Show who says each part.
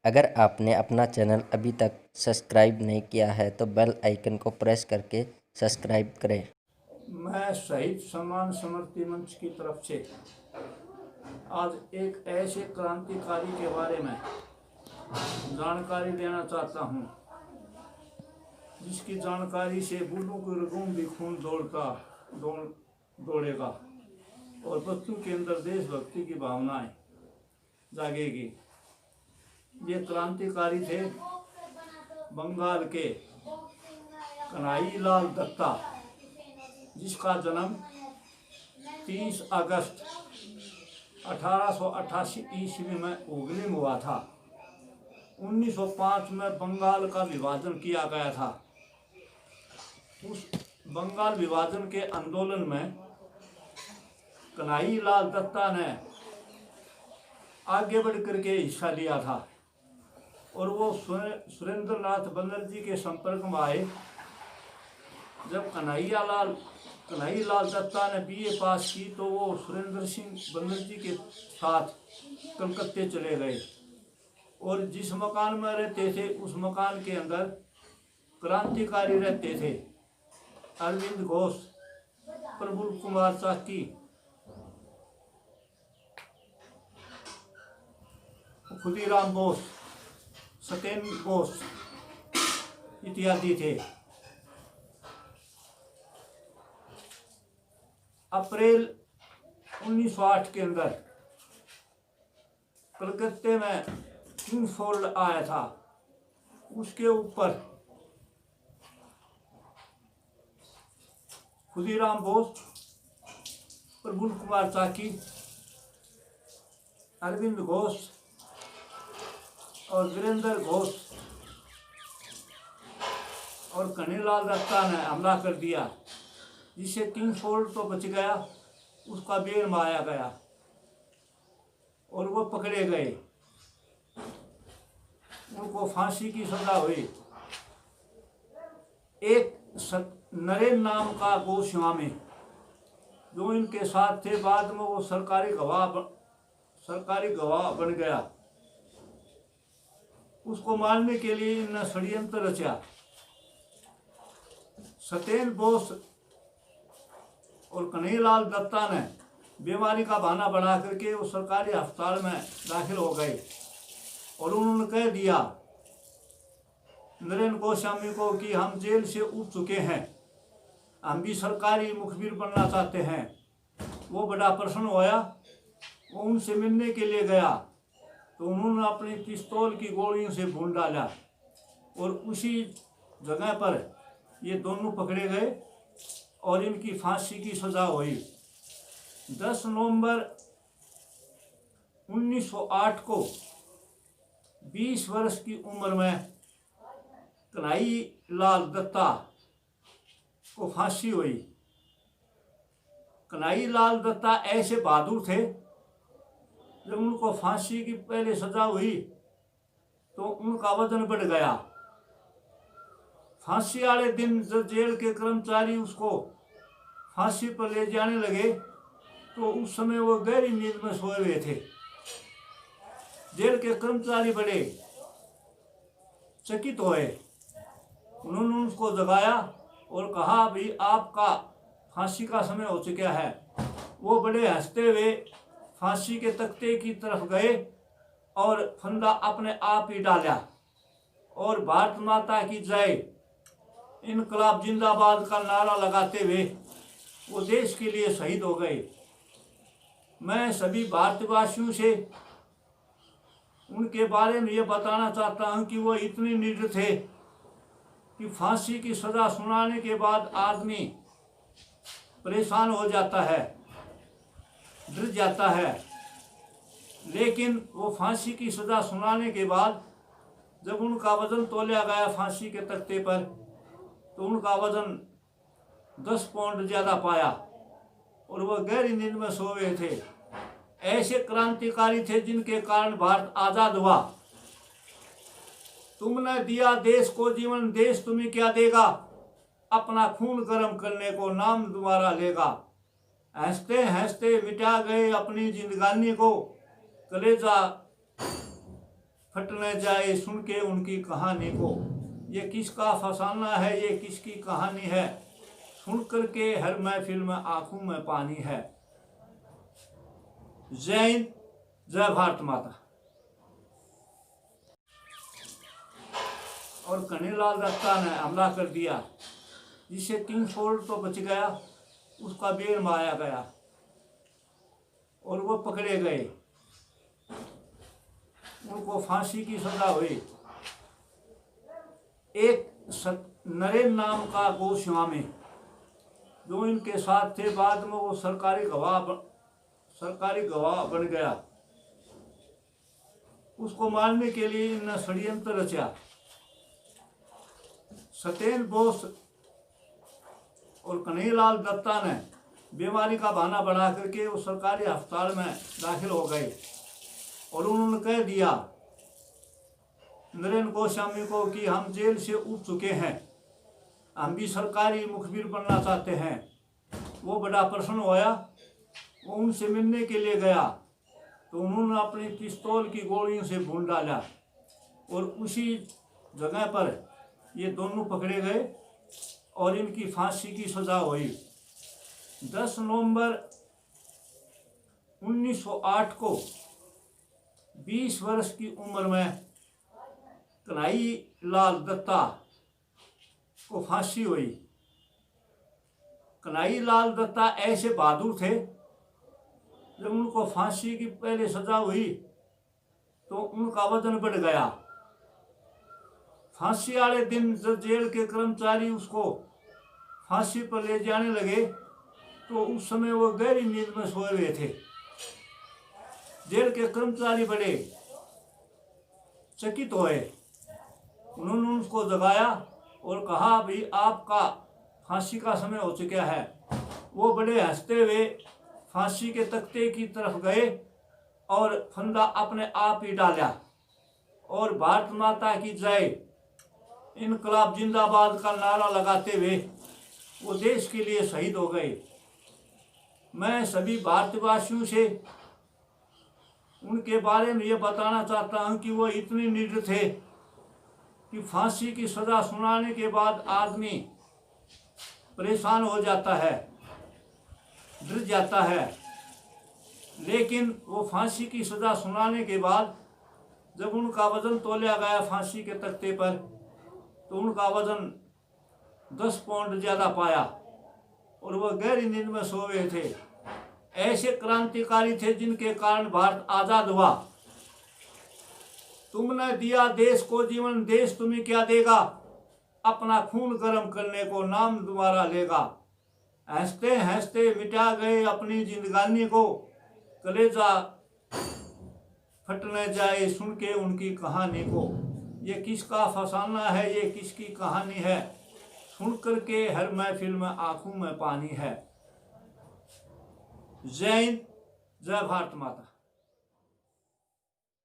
Speaker 1: अगर आपने अपना चैनल अभी तक सब्सक्राइब नहीं किया है तो बेल आइकन को प्रेस करके सब्सक्राइब करें।
Speaker 2: मैं शहीद सम्मान स्मृति मंच की तरफ से आज एक ऐसे क्रांतिकारी के बारे में जानकारी देना चाहता हूं, जिसकी जानकारी से बूढ़ों की रगों भी खून दौड़ेगा और बच्चों के अंदर देशभक्ति की भावनाएं जागेगी। ये क्रांतिकारी थे बंगाल के कन्हैयालाल दत्ता, जिसका जन्म 30 अगस्त 1888 ईस्वी में हुगली में हुआ था। 1905 में बंगाल का विभाजन किया गया था। उस बंगाल विभाजन के आंदोलन में कन्हैयालाल दत्ता ने आगे बढ़ करके हिस्सा लिया था और वो सुरेंद्रनाथ बनर्जी के संपर्क में आए। जब कन्हैयालाल दत्ता ने बीए पास की तो वो सुरेंद्र सिंह बनर्जी के साथ कलकत्ते चले गए और जिस मकान में रहते थे उस मकान के अंदर क्रांतिकारी रहते थे। अरविंद घोष, प्रफुल्ल कुमार चाकी, खुदीराम बोस, सत्येंद्र बोस इत्यादि थे। अप्रैल 1908 के अंदर कलकत्ते में किंग्सफोर्ड आया था। उसके ऊपर खुदीराम बोस, प्रफुल्ल कुमार चाकी, अरविंद घोष और वीरेंद्र घोष और कन्हैयालाल दत्ता ने हमला कर दिया, जिससे किंग्सफोर्ड तो बच गया, उसका बेर मारा गया और वो पकड़े गए। उनको फांसी की सजा हुई। एक नरेन नाम का गोस्वामी जो इनके साथ थे, बाद में वो सरकारी गवाह बन गया। उसको मारने के लिए इन्होंने षड्यंत्र रचा। सत्येंद्र बोस और कन्हैयालाल दत्ता ने बीमारी का बहाना बना करके वो सरकारी अस्पताल में दाखिल हो गए और उन्होंने कह दिया नरेन गोस्वामी को कि हम जेल से उठ चुके हैं, हम भी सरकारी मुखबिर बनना चाहते हैं। वो बड़ा प्रसन्न होया। वो उनसे मिलने के लिए गया तो उन्होंने अपनी पिस्तौल की गोलियों से भून डाला और उसी जगह पर ये दोनों पकड़े गए और इनकी फांसी की सजा हुई। 10 नवंबर 1908 को 20 वर्ष की उम्र में कन्हैयालाल दत्ता को फांसी हुई। कन्हैयालाल दत्ता ऐसे बहादुर थे, जब उनको फांसी की पहले सजा हुई तो उनका वजन बढ़ गया। फांसी वाले दिन जब जेल के कर्मचारी उसको फांसी पर ले जाने लगे तो उस समय वो गहरी नींद में सोए हुए थे। जेल के कर्मचारी बड़े चकित हुए। उन्होंने उसको जगाया और कहा भाई आपका फांसी का समय हो चुका है। वो बड़े हंसते हुए फांसी के तख्ते की तरफ गए और फंदा अपने आप ही डाला और भारत माता की जय, इनकलाब जिंदाबाद का नारा लगाते हुए वो देश के लिए शहीद हो गए। मैं सभी भारतवासियों से उनके बारे में ये बताना चाहता हूँ कि वो इतने निर्दयी थे कि फांसी की सज़ा सुनाने के बाद आदमी परेशान हो जाता है, डर जाता है, लेकिन वो फांसी की सज़ा सुनाने के बाद जब उनका वजन तोला गया फांसी के तख्ते पर तो उनका वजन 10 पाउंड ज़्यादा पाया और वह गहरी नींद में सोए थे। ऐसे क्रांतिकारी थे जिनके कारण भारत आज़ाद हुआ। तुमने दिया देश को जीवन, देश तुम्हें क्या देगा, अपना खून गर्म करने को नाम तुम्हारा लेगा। हंसते हंसते मिटा गए अपनी जिंदगानी को, कलेजा फट न जाए सुन के उनकी कहानी को। ये किसका फसाना है, ये किसकी कहानी है, सुन करके हर महफिल में आंखों में पानी है। जय हिंद, जय भारत माता। और कन्हैयालाल दत्ता ने हमला कर दिया, जिससे किंगफोर्ड तो बच गया, उसका बेल मारा गया और वो पकड़े गए, उनको फांसी की सजा हुई। एक नरेन नाम का गोस्वामी जो इनके साथ थे, बाद में वो सरकारी गवाह बन गया। उसको मारने के लिए इन्होंने षड्यंत्र रचा। सत्येंद्र बोस और कन्हैयालाल दत्ता ने बीमारी का बहाना बना करके वो सरकारी अस्पताल में दाखिल हो गए और उन्होंने कह दिया नरेन गोस्वामी को कि हम जेल से उठ चुके हैं, हम भी सरकारी मुखबिर बनना चाहते हैं। वो बड़ा प्रसन्न होया, वो उनसे मिलने के लिए गया तो उन्होंने अपनी पिस्तौल की गोलियों से भून डाला और उसी जगह पर ये दोनों पकड़े गए और इनकी फांसी की सजा हुई। 10 नवंबर 1908 को 20 वर्ष की उम्र में कन्हैयालाल दत्ता को फांसी हुई। कन्हैयालाल दत्ता ऐसे बहादुर थे, जब उनको फांसी की पहले सजा हुई तो उनका वजन बढ़ गया। फांसी वाले दिन जब जेल के कर्मचारी उसको फांसी पर ले जाने लगे तो उस समय वो गहरी नींद में सोए हुए थे। जेल के कर्मचारी बड़े चकित हुए, उन्होंने उसको जगाया और कहा भाई आपका फांसी का समय हो चुका है। वो बड़े हंसते हुए फांसी के तख्ते की तरफ गए और फंदा अपने आप ही डाला और भारत माता की जय, इनकलाब जिंदाबाद का नारा लगाते हुए वो देश के लिए शहीद हो गए। मैं सभी भारतवासियों से उनके बारे में ये बताना चाहता हूँ कि वो इतने निर्दयी थे कि फांसी की सज़ा सुनाने के बाद आदमी परेशान हो जाता है, डर जाता है, लेकिन वो फांसी की सज़ा सुनाने के बाद जब उनका वजन तोला गया फांसी के तख्ते पर तो उनका वजन 10 पाउंड ज़्यादा पाया और वह गहरी नींद में सोए थे। ऐसे क्रांतिकारी थे जिनके कारण भारत आज़ाद हुआ। तुमने दिया देश को जीवन, देश तुम्हें क्या देगा, अपना खून गर्म करने को नाम तुम्हारा लेगा। हंसते हंसते मिटा गए अपनी जिंदगानी को, कलेजा फट न जाए सुन के उनकी कहानी को। ये किसका फसाना है, ये किसकी कहानी है, सुन करके हर महफिल में आंखों में पानी है। जय हिंद, जय भारत माता।